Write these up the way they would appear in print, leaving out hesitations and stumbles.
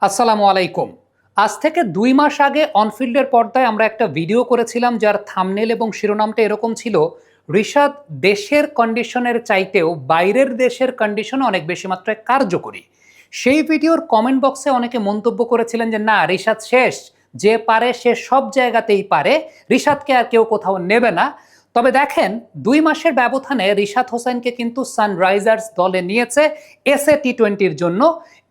আসসালামু আলাইকুম। আজ থেকে ২ মাস আগে অনফিল্ডের পর্দায় আমরা একটা ভিডিও করেছিলাম যার থাম্বনেল এবং শিরোনামটা এরকম ছিল, রিশাদ দেশের কন্ডিশনের চাইতেও বাইরের দেশের কন্ডিশনে অনেক বেশি মাত্রায় কার্যকরী। সেই ভিডিওর কমেন্ট বক্সে অনেকে মন্তব্য করেছিলেন যে না, রিশাদ শেষ, যে পারে সে সব জায়গাতেই পারে, রিশাদকে আর কেউ কোথাও নেবে না। তবে দেখেন, ২ মাসের ব্যবধানে রিশাদ হোসেনকে কিন্তু সানরাইজার্স দলে নিয়েছে এসএ টি-20-র জন্য।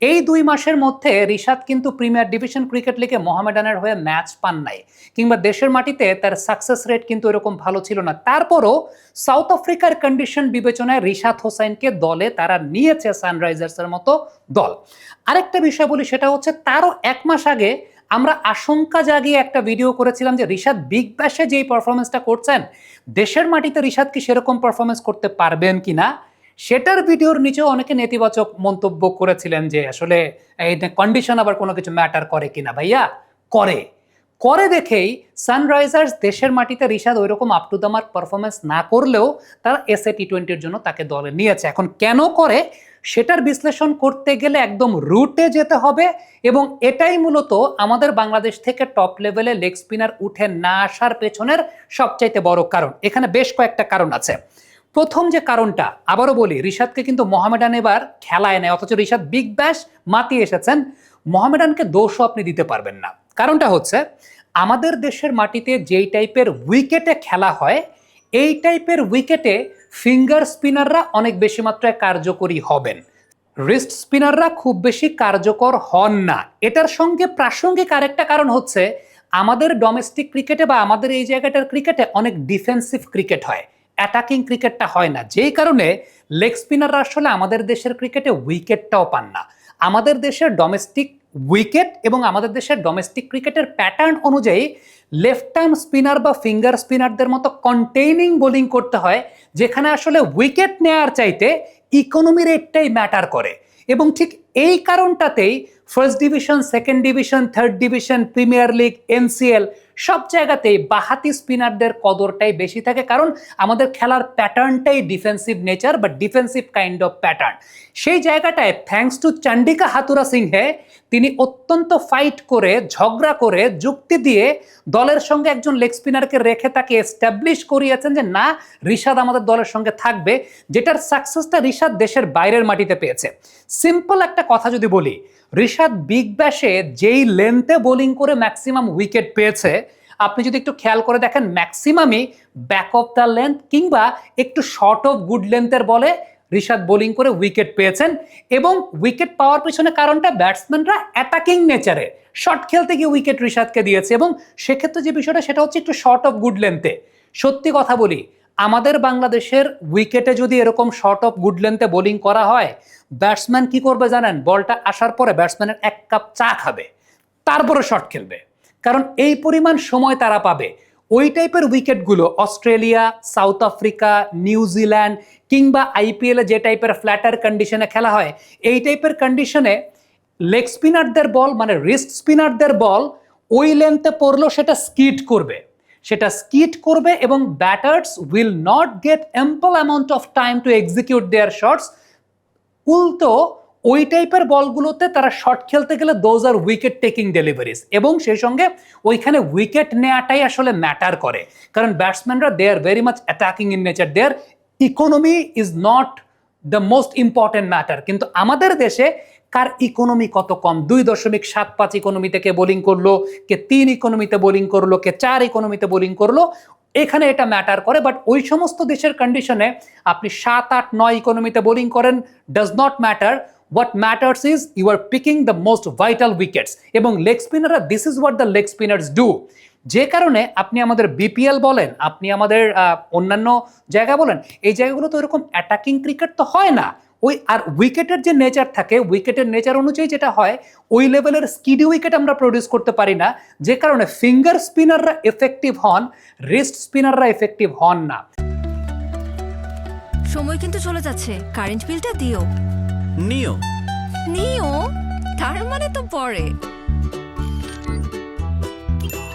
এই ২ মাসের মধ্যে রিশাদ কিন্তু প্রিমিয়ার ডিভিশন ক্রিকেট লিগে মোহামেডানের হয়ে ম্যাচ পান নাই, কিংবা দেশের মাটিতে তার সাকসেস রেট কিন্তু এরকম ভালো ছিল না। তারপরও সাউথ আফ্রিকার কন্ডিশন বিবেচনায় রিশাদ হোসেনকে দলে তারা নিয়েছে, সানরাইজার্সের মতো দল। আরেকটা বিষয় বলি, সেটা হচ্ছে তারও ১ মাস আগে আমরা আশঙ্কা জাগিয়ে একটা ভিডিও করেছিলাম যে রিশাদ বিগ ব্যাশে যেই পারফরমেন্সটা করছেন, দেশের মাটিতে রিশাদ কি সেরকম পারফরমেন্স করতে পারবেন কিনা। সেটার ভিডিওর নিচেও অনেকে নেতিবাচক মন্তব্য করেছিলেন যে আসলে এই কন্ডিশন আবার কোনো কিছু ম্যাটার করে কিনা। ভাইয়া, করে করে দেখেই সানরাইজার্স দেশের মাটিতে রিশাদ ওইরকম up to the mark performance না করলেও তারা এসএ টি-20-র জন্য তাকে দলে নিয়েছে। এখন কেন করে সেটার বিশ্লেষণ করতে গেলে একদম রুটে যেতে হবে, এবং এটাই মূলত আমাদের বাংলাদেশ থেকে টপ লেভেলে লেগ স্পিনার উঠে না আসার পেছনের সবচাইতে বড় কারণ। এখানে বেশ কয়েকটা কারণ আছে। প্রথম যে কারণটা, আবারও বলি, রিশাদকে কিন্তু মোহামেডান এবার খেলায় নেয়, অথচ রিশাদ বিগ ব্যাশ মাতিয়ে এসেছেন। মোহামেডানকে দোষও আপনি দিতে পারবেন না। কারণটা হচ্ছে, আমাদের দেশের মাটিতে যেই টাইপের উইকেটে খেলা হয়, এই টাইপের উইকেটে ফিঙ্গার স্পিনাররা অনেক বেশি মাত্রায় কার্যকরী হবেন, রিস্ট স্পিনাররা খুব বেশি কার্যকর হন না। এটার সঙ্গে প্রাসঙ্গিক আরেকটা কারণ হচ্ছে, আমাদের ডোমেস্টিক ক্রিকেটে বা আমাদের এই জায়গাটার ক্রিকেটে অনেক ডিফেন্সিভ ক্রিকেট হয়, অ্যাটাকিং ক্রিকেটটা হয় না, যেই কারণে লেগ স্পিনাররা আসলে আমাদের দেশের ক্রিকেটে উইকেটটাও পান না। আমাদের দেশের ডোমেস্টিক উইকেট এবং আমাদের দেশের ডোমেস্টিক ক্রিকেটের প্যাটার্ন অনুযায়ী লেফট আর্ম স্পিনার বা ফিঙ্গার স্পিনারদের মতো কন্টেইনিং বোলিং করতে হয়, যেখানে আসলে উইকেট নেয়ার চাইতে ইকোনমি রেটটাই ম্যাটার করে। এবং ঠিক এই কারণটাতেই first division, second division, third division, premier league, NCL সব জায়গাতেই বাহাতি স্পিনারদের কদরটাই বেশি থাকে, কারণ আমাদের খেলার প্যাটার্নটাই ডিফেন্সিভ নেচার বা ডিফেন্সিভ কাইন্ড অফ প্যাটার্ন। সেই জায়গাটায় থ্যাঙ্কস টু চন্ডিকা হাথুরা সিংহে, তিনি অত্যন্ত ফাইট করে, ঝগড়া করে, যুক্তি দিয়ে দলের সঙ্গে একজন লেগ স্পিনারকে রেখে তাকে এস্টাবলিশ করিয়েছেন যে না, রিশাদ আমাদের দলের সঙ্গে থাকবে, যেটার সাকসেসটা রিশাদ দেশের বাইরের মাটিতে পেয়েছে। সিম্পল একটা কথা যদি বলি, রিশাদ বিগ ব্যাশে যেই লেন্থে বোলিং করে ম্যাক্সিমাম উইকেট পেয়েছে, আপনি যদি একটু খেয়াল করে দেখেন, ম্যাক্সিমামই ব্যাক অফ দ্য লেন্থ কিংবা একটু শর্ট অফ গুড লেন্থের বলে রিশাদ বোলিং করে উইকেট পেয়েছেন। এবং উইকেট পাওয়ার পিছনে কারণটা, ব্যাটসম্যানরা অ্যাটাকিং নেচারে শর্ট খেলতে গিয়ে উইকেট রিশাদকে দিয়েছে, এবং সেক্ষেত্রে যে বিষয়টা সেটা হচ্ছে একটু শর্ট অফ গুড লেন্থে। সত্যি কথা বলি, আমাদের বাংলাদেশের উইকেটে যদি এরকম শর্ট অফ গুড লেন্থে বোলিং করা হয়, ব্যাটসম্যান কি করবে জানেন? বলটা আসার পরে ব্যাটসম্যানের 1 কাপ চা খাবে, তারপরে শট খেলবে, কারণ এই পরিমাণ সময় তারা পাবে। ওই টাইপের উইকেটগুলো অস্ট্রেলিয়া, সাউথ আফ্রিকা, নিউজিল্যান্ড কিংবা আইপিএলে যে টাইপের ফ্ল্যাটার কন্ডিশনে খেলা হয়, এই টাইপের কন্ডিশনে লেগ স্পিনারদের বল, মানে রিস্ট স্পিনারদের বল ওই লেন্থে পড়লেও সেটা স্কিট করবে এবং batters will not get ample amount of time to execute their shots. উল্টো ওই টাইপের বলগুলোতে তারা শট খেলতে গেলে those are wicket taking deliveries, এবং সেই সঙ্গে ওইখানে উইকেট নেওয়াটাই আসলে ম্যাটার করে, কারণ ব্যাটসম্যানরা they are very much attacking in nature, their economy is not the most important matter. কিন্তু আমাদের দেশে কার ইকোনমি কত কম, 2.75 ইকোনমিতে কে বোলিং করলো, কে 3 ইকোনমিতে বোলিং করলো, কে 4 ইকোনমিতে বোলিং করলো, এখানে এটা ম্যাটার করে। বাট ওই সমস্ত দেশের কন্ডিশনে আপনি 7, 8, 9 ইকোনমিতে বোলিং করেন, does not matter. What matters is you are picking the most vital wickets, এবং লেগ স্পিনাররা, this is what the leg spinners do. যে কারণে আপনি আমাদের বিপিএল বলেন, আপনি আমাদের অন্যান্য জায়গা বলেন, এই জায়গাগুলো তো এরকম অ্যাটাকিং ক্রিকেট তো হয় না। ওই আর উইকেটের যে নেচার থাকে, উইকেটের নেচার অনুযায়ী যেটা হয়, ওই লেভেলের স্কিডি উইকেট আমরা প্রডিউস করতে পারি না, যে কারণে ফিঙ্গার স্পিনাররা এফেক্টিভ হন, রিস্ট স্পিনাররা এফেক্টিভ হন না। সময় কিন্তু চলে যাচ্ছে, কারেন্ট বিলটা দিও। নিও নিও তার মানে তো পরে।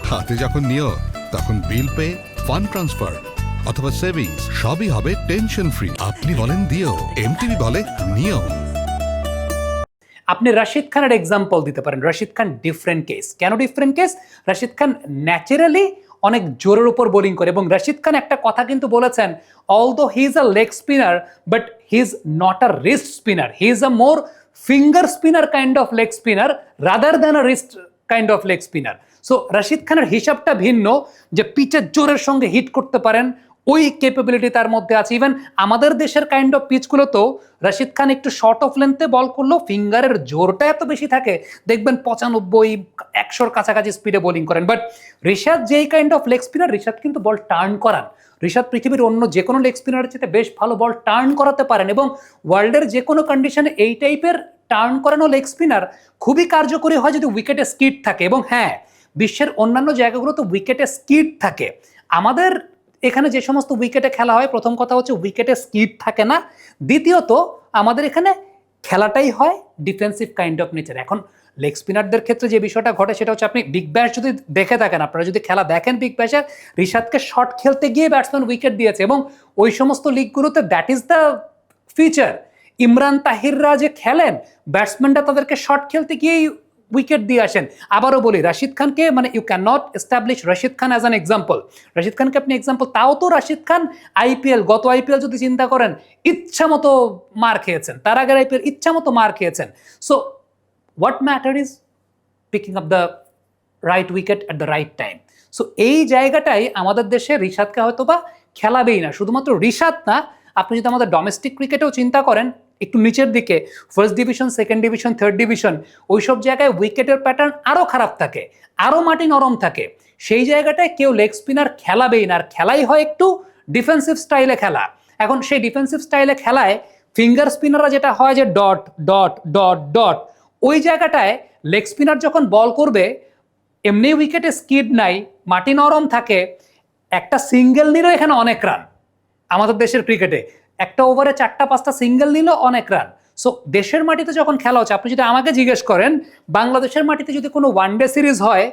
হাতে যখন নিও, তখন বিল পে, ফান্ড ট্রান্সফার অথবা সেভিংস সবই হবে টেনশন ফ্রি। আপনি বলেন দিও, এমটিভি বলে নিও। আপনি রশিদ খানের এক্সাম্পল দিতে পারেন। Rashid Khan different case. কেন different case? Rashid Khan naturally অনেক জোরের উপর বোলিং করে, এবং রশিদ খান একটা কথা কিন্তু বলেছেন, although he is a leg spinner but he is not a wrist spinner, he is a more finger spinner kind of leg spinner rather than a wrist kind of leg spinner. So Rashid খানের হিসাবটা ভিন্ন, যে পিচের জোরের সঙ্গে hit করতে পারেন, ওই ক্যাপাবিলিটি তার মধ্যে আছে। ইভেন আমাদের দেশের কাইন্ড অফ পিচগুলোতেও রশিদ খান একটু শর্ট অফ লেন্থে বল করলেও ফিঙ্গারের জোরটা এত বেশি থাকে, দেখবেন 95-100 কাছাকাছি স্পিডে বোলিং করেন। বাট ঋষাদ যেই kind of leg spinner, Rishad কিন্তু বল টার্ন করান। ঋষাদ পৃথিবীর অন্য যে কোনো লেগ স্পিনারের চেয়ে বেশ ভালো বল টার্ন করাতে পারেন, এবং ওয়ার্ল্ডের যে কোনো কন্ডিশনে এই টাইপের টার্ন করানো লেগ স্পিনার খুবই কার্যকরী হয় যদি উইকেটে স্কিড থাকে। এবং হ্যাঁ, বিশ্বের অন্যান্য জায়গাগুলোতে উইকেটে স্কিড থাকে, আমাদের এখানে যে সমস্ত উইকেটে খেলা হয়, প্রথম কথা হচ্ছে উইকেটে স্কিড থাকে না, দ্বিতীয়ত আমাদের এখানে খেলাটাই হয় ডিফেন্সিভ কাইন্ড অফ নেচার। এখন লেগ স্পিনারদের ক্ষেত্রে যে বিষয়টা ঘটে সেটা হচ্ছে, আপনি বিগ ব্যাশ যদি দেখে থাকেন, আপনারা যদি খেলা দেখেন বিগ ব্যাশের, ঋষাদকে শট খেলতে গিয়ে ব্যাটসম্যান উইকেট দিয়েছে, এবং ওই সমস্ত লিগগুলোতে that is the feature. Imran তাহিররা যে খেলেন, ব্যাটসম্যানরা তাদেরকে শট খেলতে গিয়েই উইকেট দিয়ে আসেন। আবারও বলি, রাশিদ খানকে মানে you can not establish Rashid Khan as an example. Rashid খানকে আপনি এক্সাম্পল, তাও তো রাশিদ খান গত আইপিএল যদি চিন্তা করেন, ইচ্ছা মতো মার খেয়েছেন, তার আগের আইপিএল ইচ্ছা মতো মার খেয়েছেন। So what matter is picking up the right wicket at the right time. So এই জায়গাটাই আমাদের দেশে ঋষাদকে হয়তো বা খেলাবেই না। শুধুমাত্র ঋষাদ না, আপনি যদি আমাদের ডোমেস্টিক ক্রিকেটেও চিন্তা করেন, একটু নিচের দিকে first division, second division, third division, ওইসব জায়গায় উইকেটের প্যাটার্ন আরও খারাপ থাকে, আরও মাটি নরম থাকে। সেই জায়গাটায় কেউ লেগ স্পিনার খেলাবেই না, আর খেলাই হয় একটু ডিফেন্সিভ স্টাইলে খেলা। এখন সেই ডিফেন্সিভ স্টাইলে খেলায় ফিঙ্গার স্পিনাররা যেটা হয় যে ডট ডট ডট ডট, ওই জায়গাটায় লেগ স্পিনার যখন বল করবে, এমনি উইকেটে স্কিড নাই, মাটি নরম থাকে, একটা সিঙ্গেল নিলেও এখানে অনেক রান। আমাদের দেশের ক্রিকেটে একটা ওভারে 4-5টা সিঙ্গেল নিল অনেক রান। সো দেশের মাটিতে যখন খেলা হচ্ছে, আপনি যদি আমাকে জিজ্ঞেস করেন বাংলাদেশের মাটিতে যদি কোনো ওয়ানডে সিরিজ হয়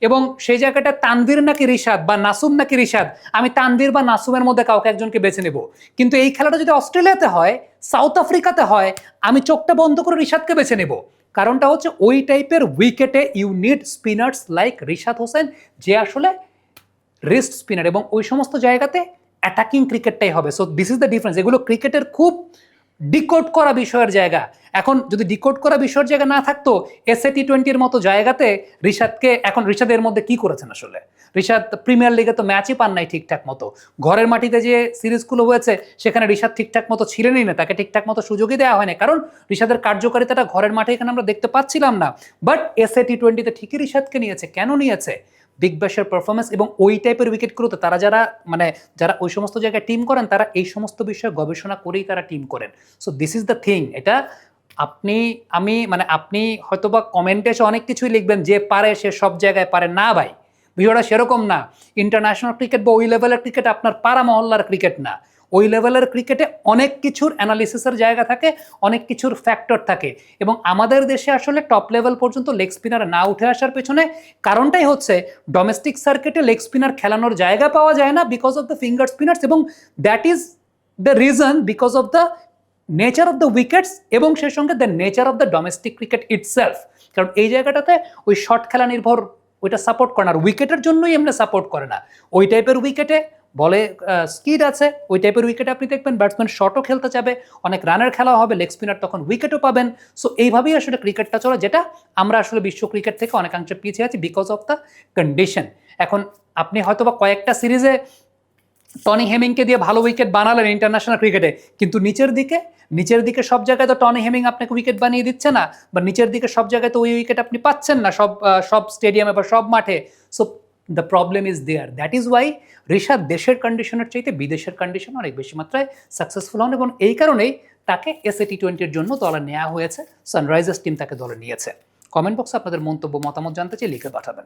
এবং সেই জায়গাটা তানভীর নাকি ঋষাদ বা নাসুম নাকি ঋষাদ, আমি তানভীর বা নাসুমের মধ্যে কাউকে একজনকে বেছে নেব। কিন্তু এই খেলাটা যদি অস্ট্রেলিয়াতে হয়, সাউথ আফ্রিকাতে হয়, আমি চোখটা বন্ধ করে ঋষাদকে বেছে নেব। কারণটা হচ্ছে ওই টাইপের উইকেটে you need spinners like Rishad Hossain, যে আসলে রিস্ট স্পিনার, এবং ওই সমস্ত জায়গাতে অ্যাটাকিং ক্রিকেটটাই হবে। So this is the difference. এগুলো ক্রিকেটের খুব ডিকোড করা বিষয়ের জায়গা। এখন যদি ডিকোড করা বিষয়ের জায়গা না থাকতো, এসএ টি20-র মতো জায়গাতে ঋষাদকে, এখন ঋষাদের মধ্যে কি করেছেন আসলে? ঋষাদ প্রিমিয়ার লিগে তো ম্যাচই পান নাই ঠিকঠাক মতো। ঘরের মাটিতে যে সিরিজগুলো হয়েছে সেখানে ঋষাদ ঠিকঠাক মতো ছিলেনই না, তাকে ঠিকঠাক মতো সুযোগই দেওয়া হয় না, কারণ ঋষাদের কার্যকারিতাটা ঘরের মাঠে এখানে আমরা দেখতে পাচ্ছিলাম না। বাট এসএ টি20-তে ঠিকই ঋষাদকে নিয়েছে। কেন নিয়েছে? বিগ ব্যাশের পারফরমেন্স এবং ওই টাইপের উইকেটগুলোতে তারা যারা ওই সমস্ত জায়গায় টিম করেন, তারা এই সমস্ত বিষয়ে গবেষণা করেই তারা টিম করেন। So this is the thing. এটা আপনি হয়তোবা কমেন্টে এসে অনেক কিছুই লিখবেন যে পারে সে সব জায়গায় পারে না। ভাই, বিষয়টা সেরকম না। ইন্টারন্যাশনাল ক্রিকেট বা ওই লেভেলের ক্রিকেট আপনার পাড়া মহল্লার ক্রিকেট না। ওই লেভেলের ক্রিকেটে অনেক কিছুর অ্যানালিসিসের জায়গা থাকে, অনেক কিছুর ফ্যাক্টর থাকে, এবং আমাদের দেশে আসলে টপ লেভেল পর্যন্ত লেগ স্পিনার না উঠে আসার পেছনে কারণটাই হচ্ছে ডোমেস্টিক সার্কিটে লেগ স্পিনার খেলানোর জায়গা পাওয়া যায় না because of the finger spinners, এবং that is the reason because of the nature of the wickets, এবং সেই সঙ্গে the nature of the domestic cricket itself. কারণ এই জায়গাটাতে ওই শর্ট খেলা নির্ভর ওইটা সাপোর্ট করে না, আর উইকেটের জন্যই এমনি সাপোর্ট করে না। ওই টাইপের উইকেটে বলে স্কিড আছে, ওই টাইপের উইকেটে আপনি দেখবেন ব্যাটসম্যান শর্টও খেলতে যাবে, অনেক রানের খেলা হবে, লেগ স্পিনার তখন উইকেটও পাবেন। সো এইভাবেই আসলে ক্রিকেটটা চলে, যেটা আমরা আসলে বিশ্ব ক্রিকেট থেকে অনেকাংশে পিছিয়ে আছি বিকজ অফ দ্য কন্ডিশন। এখন আপনি হয়তো বা কয়েকটা সিরিজে টনি হেমিংকে দিয়ে ভালো উইকেট বানালেন ইন্টারন্যাশনাল ক্রিকেটে, কিন্তু নিচের দিকে সব জায়গায় তো টনি হেমিং আপনাকে উইকেট বানিয়ে দিচ্ছে না, বা নিচের দিকে সব জায়গায় তো ওই উইকেট আপনি পাচ্ছেন না সব স্টেডিয়ামে বা সব মাঠে। So the problem is there. That is why Rishad দেশের কন্ডিশনের চাইতে বিদেশের কন্ডিশন অনেক বেশি মাত্রায় সাকসেসফুল হন, এবং এই কারণেই তাকে এসএ টি20-র জন্য দলে নেওয়া হয়েছে। সানরাইজার্স টিম তাকে দলে নিয়েছে। কমেন্ট বক্সে আপনাদের মন্তব্য মতামত জানতে চাই, লিখে পাঠাবেন।